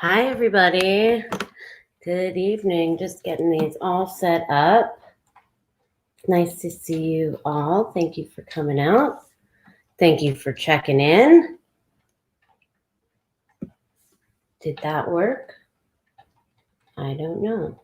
Hi, everybody. Good evening. Just getting these all set up. Nice to see you all. Thank you for coming out. Thank you for checking in. Did that work? I don't know.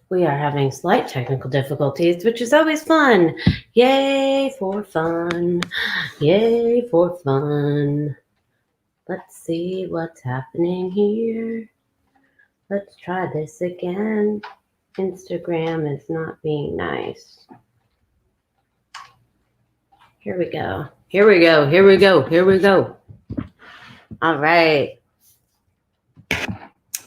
We are having slight technical difficulties, which is always fun. Yay for fun. Yay for fun. Let's see what's happening here. Let's try this again. Instagram is not being nice. Here we go. Here we go. Here we go. Here we go. All right.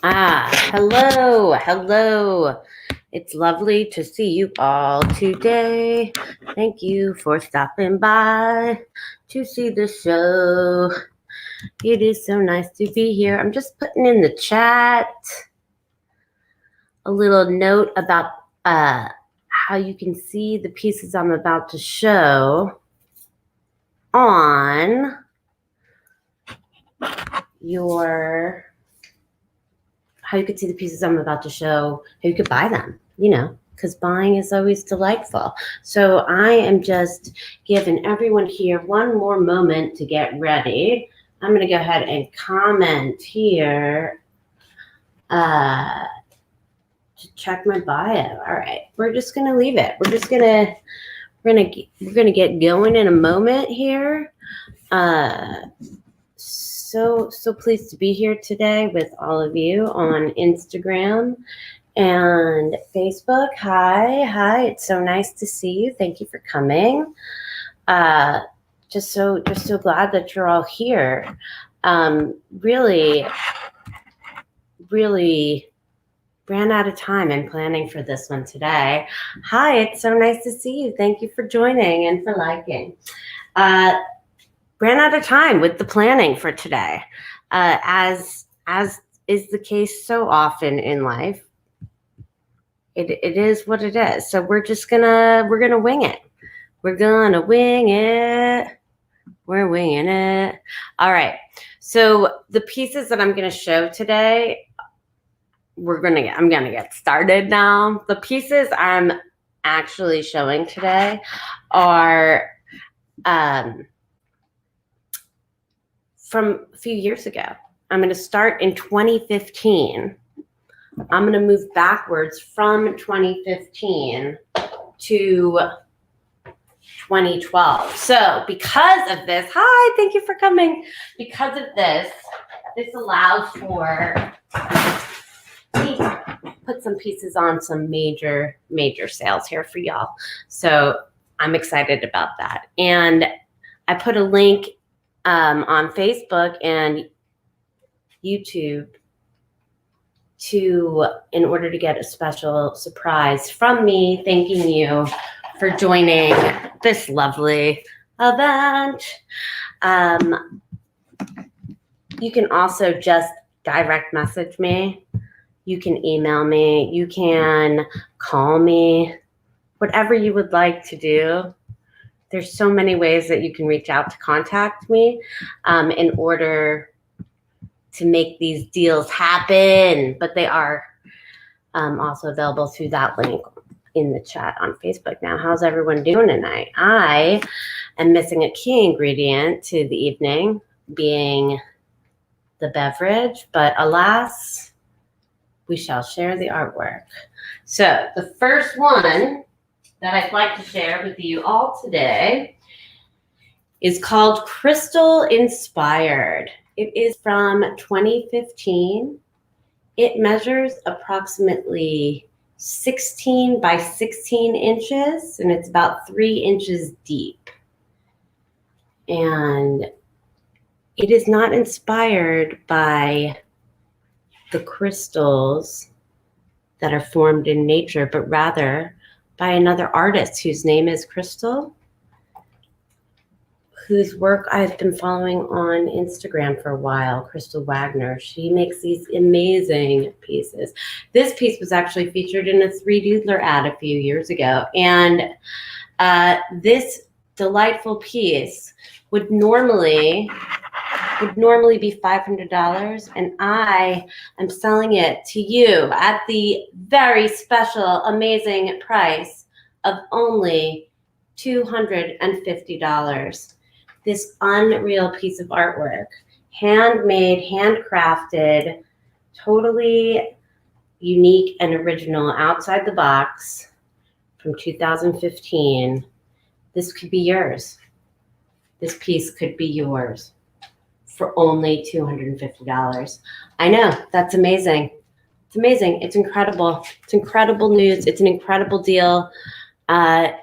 Hello. Hello. It's lovely to see you all today. Thank you for stopping by to see the show. It is so nice to be here. I'm just putting in the chat a little note about how you can see the pieces I'm about to show on your, how you could see the pieces I'm about to show, how you could buy them, because buying is always delightful. So I am just giving everyone here one more moment to get ready. I'm going to go ahead and comment here to check my bio. All right, we're just going to leave it. We're going to get going in a moment here. So pleased to be here today with all of you on Instagram and Facebook. Hi. It's so nice to see you. Thank you for coming. Just so glad that you're all here. Really ran out of time in planning for this one today. Hi, it's so nice to see you. Thank you for joining and for liking. Ran out of time with the planning for today, as is the case so often in life. It is what it is. So we're gonna wing it. We're gonna wing it. We're winging it. All right. So the pieces that I'm gonna show today, I'm gonna get started now. The pieces I'm actually showing today are from a few years ago. I'm going to start in 2015. I'm going to move backwards from 2015 to 2012. So because of this, hi, thank you for coming. Because of this allows for me to put some pieces on some major sales here for y'all. So I'm excited about that. And I put a link on Facebook and YouTube in order to get a special surprise from me, thanking you for joining this lovely event. You can also just direct message me. You can email me. You can call me. Whatever you would like to do. There's so many ways that you can reach out to contact me in order to make these deals happen. But they are also available through that link in the chat on Facebook. Now, how's everyone doing tonight? I am missing a key ingredient to the evening, being the beverage. But alas, we shall share the artwork. So the first one that I'd like to share with you all today is called Crystal Inspired. It is from 2015. It measures approximately 16 by 16 inches, and it's about 3 inches deep. And it is not inspired by the crystals that are formed in nature, but rather by another artist whose name is Crystal, whose work I've been following on Instagram for a while, Crystal Wagner. She makes these amazing pieces. This piece was actually featured in a 3 Doodler ad a few years ago. And this delightful piece would normally would normally be $500, and I am selling it to you at the very special, amazing price of only $250. This unreal piece of artwork, handmade, handcrafted, totally unique and original, outside the box, from 2015. This could be yours. This piece could be yours for only $250. I know, that's amazing. It's amazing. It's incredible. It's incredible news. It's an incredible deal. And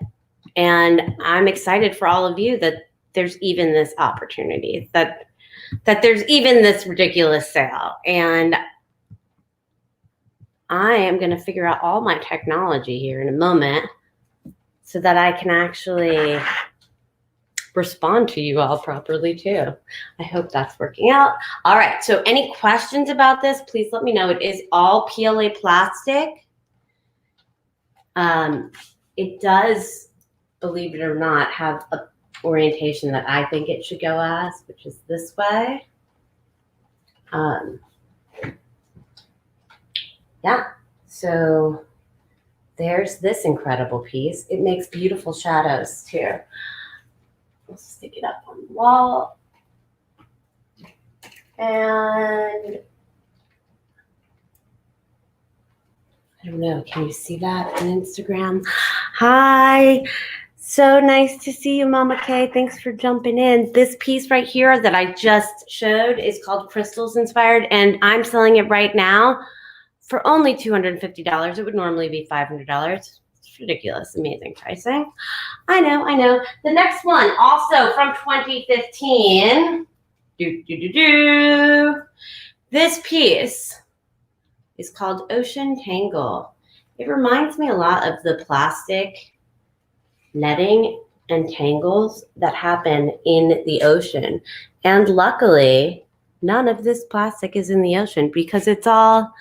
I'm excited for all of you that there's even this opportunity, that there's even this ridiculous sale. And I am going to figure out all my technology here in a moment so that I can actually respond to you all properly too. I hope that's working out. All right, so any questions about this, please let me know. It is all PLA plastic. It does, believe it or not, have a orientation that I think it should go as, which is this way. Yeah, so there's this incredible piece. It makes beautiful shadows too. We'll stick it up on the wall. And I don't know, can you see that on Instagram? Hi, so nice to see you, Mama Kay. Thanks for jumping in. This piece right here that I just showed is called Crystals Inspired, and I'm selling it right now for only $250. It would normally be $500. It's ridiculous, amazing pricing. I know. The next one, also from 2015. This piece is called Ocean Tangle. It reminds me a lot of the plastic netting and tangles that happen in the ocean. And luckily, none of this plastic is in the ocean because it's all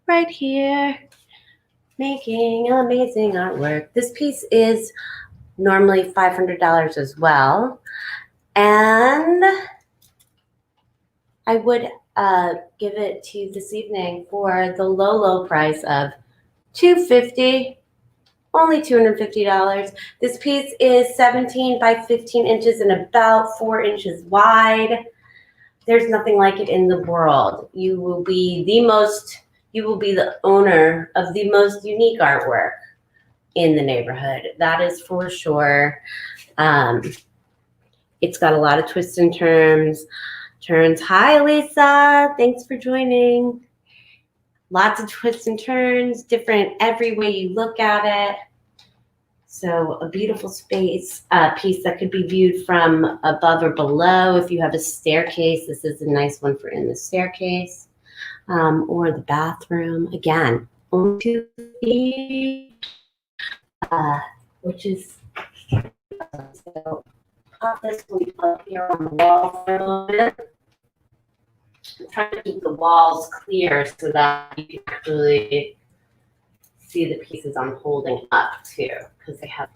right here, making amazing artwork. This piece is normally $500 as well. And I would give it to you this evening for the low price of $250, only $250. This piece is 17 by 15 inches and about 4 inches wide. There's nothing like it in the world. You will be the owner of the most unique artwork in the neighborhood. That is for sure. It's got a lot of twists and turns. Hi, Lisa. Thanks for joining. Lots of twists and turns, different every way you look at it. So a beautiful piece that could be viewed from above or below. If you have a staircase, this is a nice one for in the staircase. Or the bathroom. Again, only 2 feet, which is, so pop this one up here on the wall for a little bit. I'm trying to keep the walls clear so that you can actually see the pieces I'm holding up too, because they have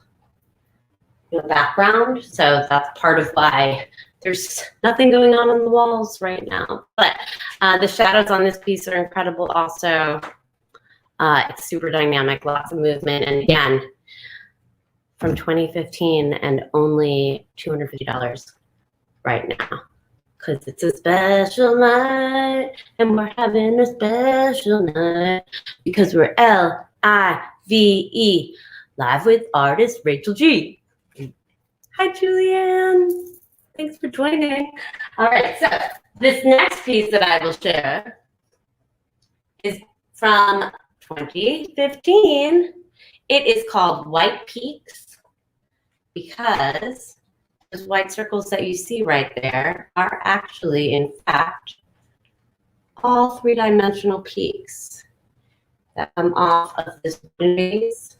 no background. So that's part of why there's nothing going on the walls right now. But the shadows on this piece are incredible also. It's super dynamic, lots of movement. And again, from 2015 and only $250 right now. Because it's a special night and we're having a special night because we're LIVE, live with artist Rachel G. Hi, Julianne. Thanks for joining. All right, so this next piece that I will share is from 2015. It is called White Peaks because those white circles that you see right there are actually, in fact, all three-dimensional peaks that come off of this base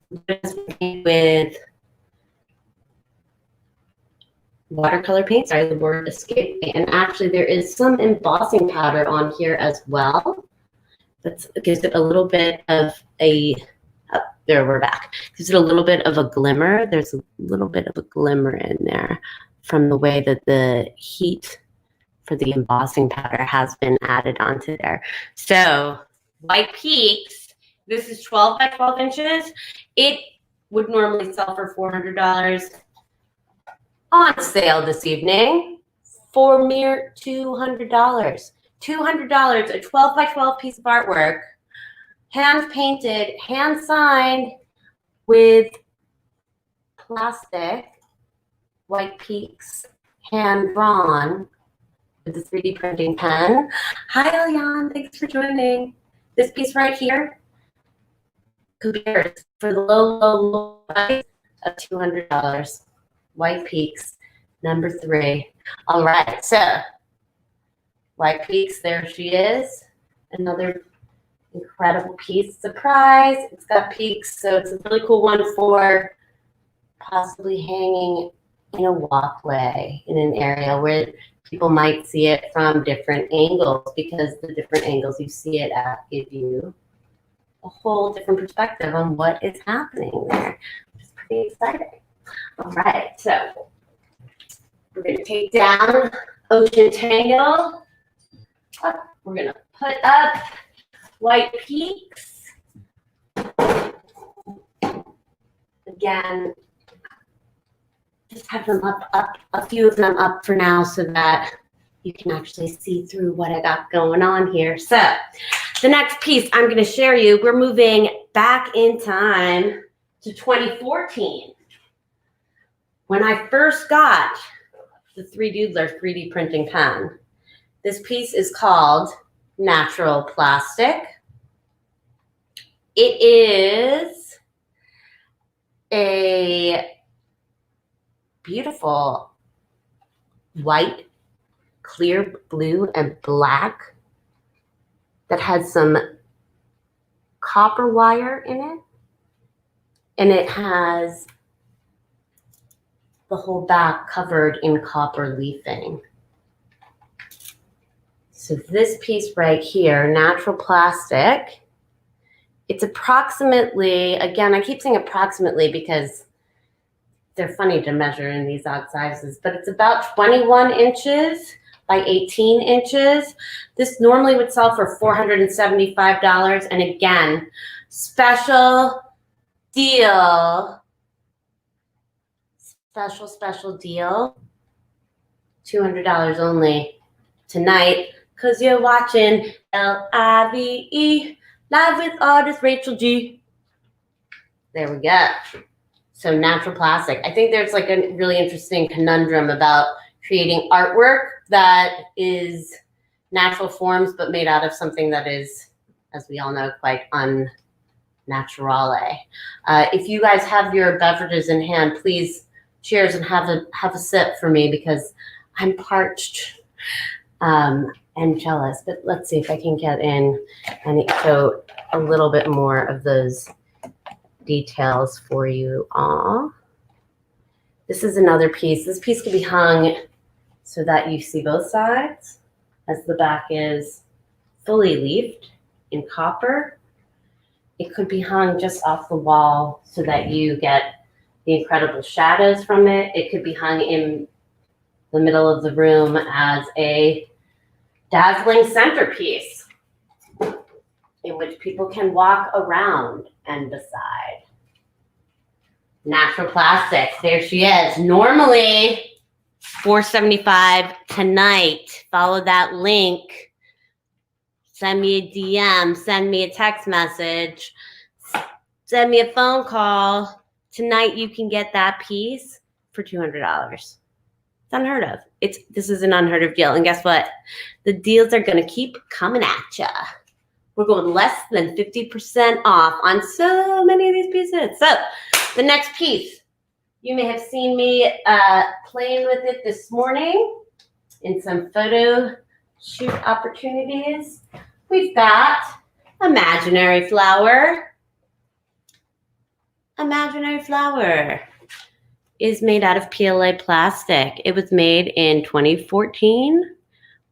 with watercolor paint. Sorry, the word escaped me. And actually, there is some embossing powder on here as well. That gives it a little bit of a, oh, there we're back. Gives it a little bit of a glimmer. There's a little bit of a glimmer in there from the way that the heat for the embossing powder has been added onto there. So White Peaks, this is 12 by 12 inches. It would normally sell for $400. On sale this evening for mere $200. $200, a 12 by 12 piece of artwork, hand painted, hand signed with plastic, White Peaks, hand drawn with the 3D printing pen. Hi, Eliane, thanks for joining. This piece right here could be yours for the low price of $200. White Peaks, number 3. All right, so White Peaks, there she is. Another incredible piece. Surprise, it's got peaks, so it's a really cool one for possibly hanging in a walkway in an area where people might see it from different angles, because the different angles you see it at give you a whole different perspective on what is happening there, which is pretty exciting. All right, so we're going to take down Ocean Tangle. We're going to put up White Peaks. Again, just have them up, a few of them up for now so that you can actually see through what I got going on here. So the next piece I'm going to share you, we're moving back in time to 2014. When I first got the 3Doodler 3D printing pen, this piece is called Natural Plastic. It is a beautiful white, clear blue, and black that has some copper wire in it. And it has the whole back covered in copper leafing. So this piece right here, Natural Plastic, it's approximately, again, I keep saying approximately because they're funny to measure in these odd sizes, but it's about 21 inches by 18 inches. This normally would sell for $475. And again, special deal, special deal, $200 only tonight, because you're watching LIVE, Live with Artist Rachel G. There we go. So Natural Plastic. I think there's like a really interesting conundrum about creating artwork that is natural forms but made out of something that is, as we all know, quite unnaturale. If you guys have your beverages in hand, please cheers and have a sip for me, because I'm parched and jealous. But let's see if I can get in and show a little bit more of those details for you all. This is another piece. This piece could be hung so that you see both sides, as the back is fully leafed in copper. It could be hung just off the wall so that you get the incredible shadows from it. It could be hung in the middle of the room as a dazzling centerpiece in which people can walk around and beside. Natural Plastic, there she is. Normally $475 tonight. Follow that link. Send me a DM, send me a text message, send me a phone call. Tonight you can get that piece for $200. It's unheard of. This is an unheard of deal. And guess what? The deals are going to keep coming at you. We're going less than 50% off on so many of these pieces. So the next piece, you may have seen me playing with it this morning in some photo shoot opportunities. We've got Imaginary Flower. Imaginary Flower is made out of PLA plastic. It was made in 2014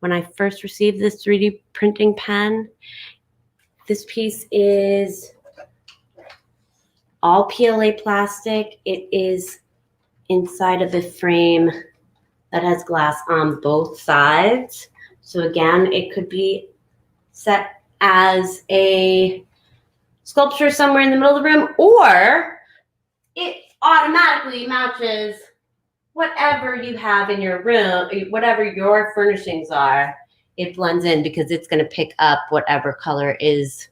when I first received this 3D printing pen. This piece is all PLA plastic. It is inside of a frame that has glass on both sides. So again, it could be set as a sculpture somewhere in the middle of the room, or it automatically matches whatever you have in your room, whatever your furnishings are. It blends in because it's going to pick up whatever color is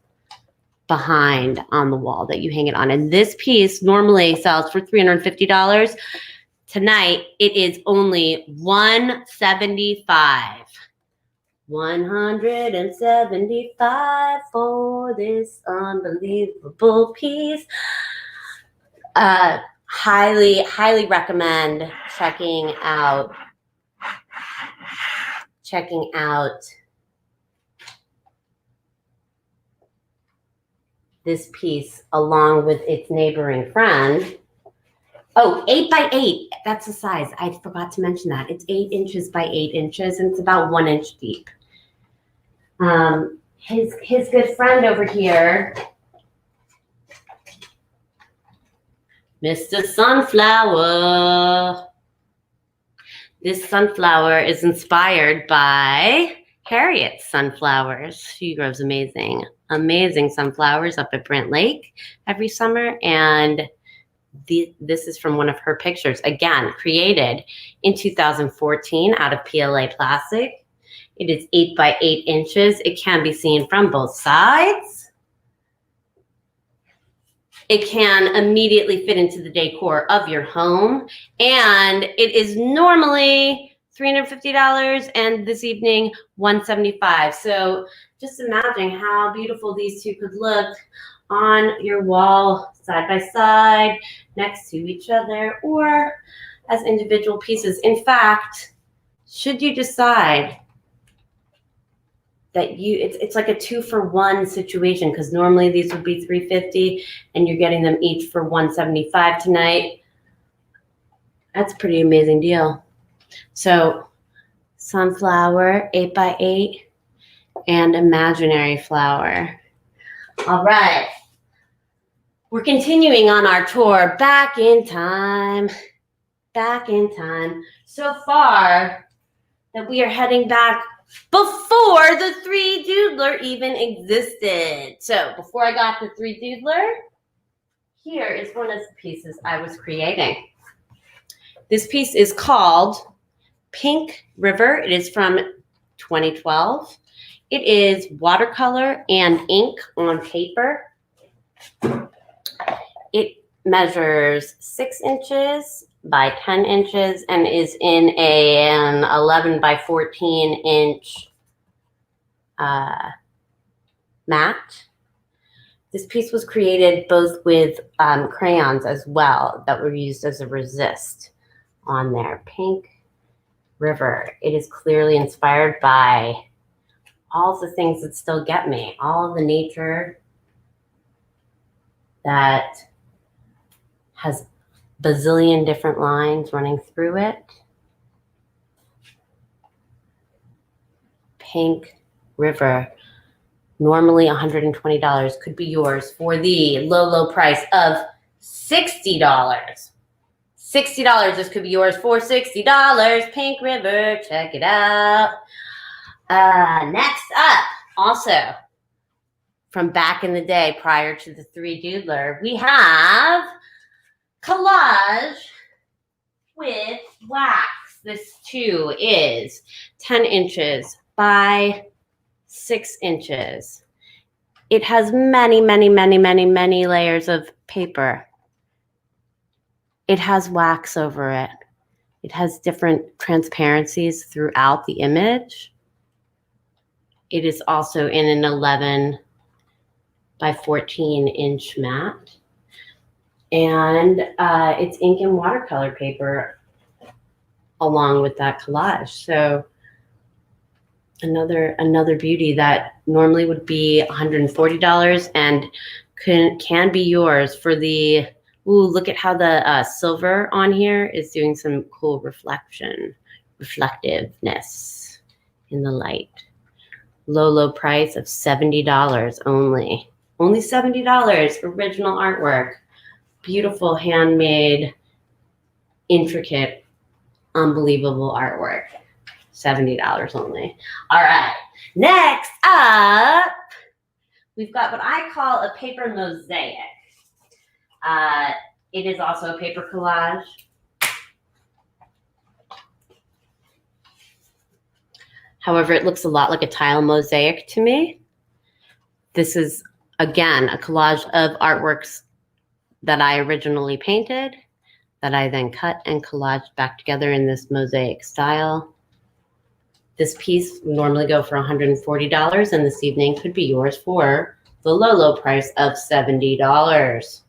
behind on the wall that you hang it on. And this piece normally sells for $350. Tonight, it is only $175. $175 for this unbelievable piece. Highly recommend checking out this piece along with its neighboring friend. Oh, 8 by 8. That's the size. I forgot to mention that. It's 8 inches by 8 inches, and it's about 1 inch deep. His good friend over here, Mr. Sunflower. This sunflower is inspired by Harriet's sunflowers. She grows amazing sunflowers up at Brent Lake every summer, and this is from one of her pictures, again, created in 2014 out of PLA plastic. It is 8 by 8 inches. It can be seen from both sides. It can immediately fit into the decor of your home, and it is normally $350, and this evening $175. So just imagine how beautiful these two could look on your wall, side by side, next to each other, or as individual pieces. In fact, should you decide that it's like a 2-for-1 situation, because normally these would be $350 and you're getting them each for $175 tonight. That's a pretty amazing deal. So sunflower, 8 by 8, and imaginary flower. All right. We're continuing on our tour back in time. So far that we are heading back before the 3-doodler even existed. So before I got the 3-doodler, here is one of the pieces I was creating. This piece is called Pink River. It is from 2012. It is watercolor and ink on paper. It measures 6 inches by 10 inches and is in an 11 by 14 inch mat. This piece was created both with crayons as well that were used as a resist on there. Pink River. It is clearly inspired by all the things that still get me, all the nature that has bazillion different lines running through it. Pink River, normally $120, could be yours for the low price of $60. $60, this could be yours for $60. Pink River, check it out. Next up, also from back in the day prior to the 3-doodler, we have Collage with wax. This too is 10 inches by 6 inches. It has many layers of paper. It has wax over it. It has different transparencies throughout the image. It is also in an 11 by 14 inch mat. And it's ink and watercolor paper along with that collage. So another beauty that normally would be $140 and can be yours for the, ooh, look at how the silver on here is doing some cool reflectiveness in the light. Low price of $70 only. Only $70, original artwork. Beautiful, handmade, intricate, unbelievable artwork. $70 only. All right. Next up, we've got what I call a paper mosaic. It is also a paper collage. However, it looks a lot like a tile mosaic to me. This is, again, a collage of artworks that I originally painted, that I then cut and collaged back together in this mosaic style. This piece would normally go for $140, and this evening could be yours for the low price of $70.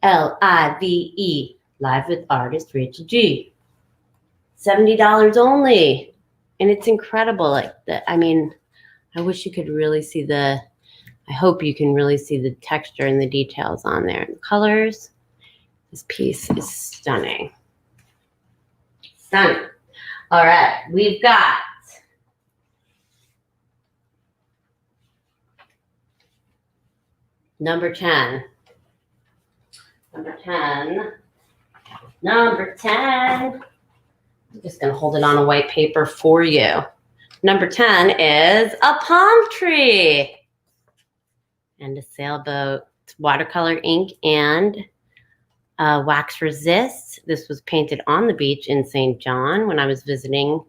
LIVE, Live with Artist Rachel G. $70 only. And it's incredible. Like I mean, I wish you could really see I hope you can really see the texture and the details on there and the colors. This piece is stunning. Stunning. All right, we've got number 10. Number 10. Number 10. I'm just going to hold it on a white paper for you. Number 10 is a palm tree and a sailboat. It's watercolor ink and wax resist. This was painted on the beach in St. John when I was visiting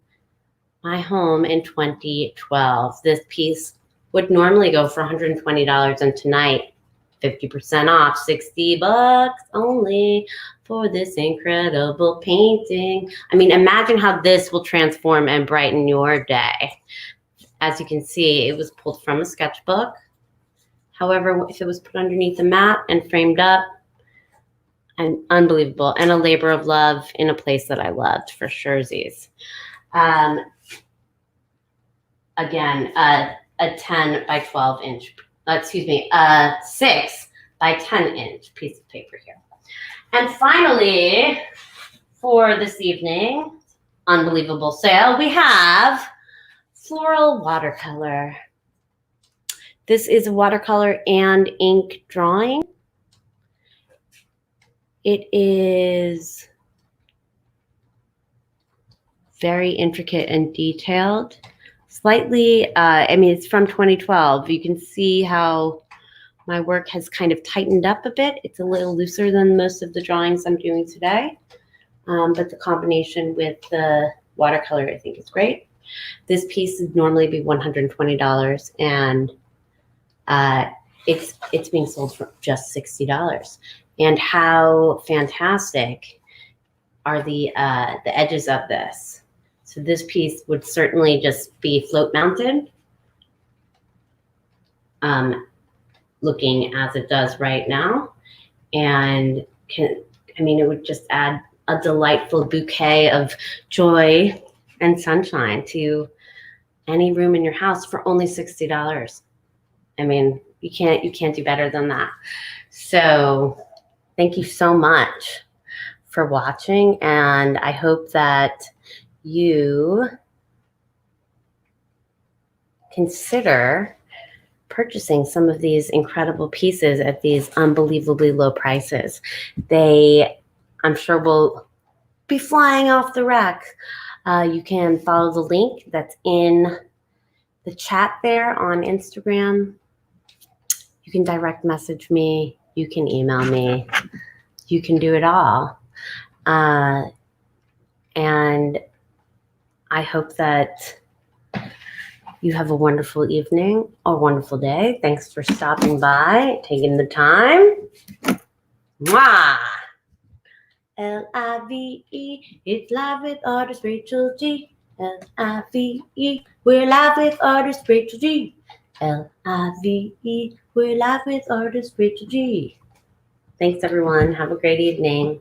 my home in 2012. This piece would normally go for $120, and tonight 50% off, $60 only for this incredible painting. I mean, imagine how this will transform and brighten your day. As you can see, it was pulled from a sketchbook. However, if it was put underneath a mat and framed up, and unbelievable, and a labor of love in a place that I loved for surezies. Again, a 10 by 12 inch, a 6 by 10 inch piece of paper here. And finally, for this evening, unbelievable sale, we have floral watercolor. This is a watercolor and ink drawing. It is very intricate and detailed. Slightly, I mean, it's from 2012. You can see how my work has kind of tightened up a bit. It's a little looser than most of the drawings I'm doing today. But the combination with the watercolor, I think, is great. This piece would normally be $120, and it's being sold for just $60. And how fantastic are the edges of this? So this piece would certainly just be float mounted, looking as it does right now, and it would just add a delightful bouquet of joy and sunshine to any room in your house for only $60. I mean, you can't do better than that. So thank you so much for watching, and I hope that you consider purchasing some of these incredible pieces at these unbelievably low prices. They, I'm sure, will be flying off the rack. You can follow the link that's in the chat there on Instagram. You can direct message me. You can email me. You can do it all. And I hope that you have a wonderful evening or wonderful day. Thanks for stopping by, taking the time. Mwah! L-I-V-E, it's Live with Artist Rachel G. L-I-V-E, we're live with Artist Rachel G. L-I-V-E, we're live with Artist Rachel G. Thanks, everyone. Have a great evening.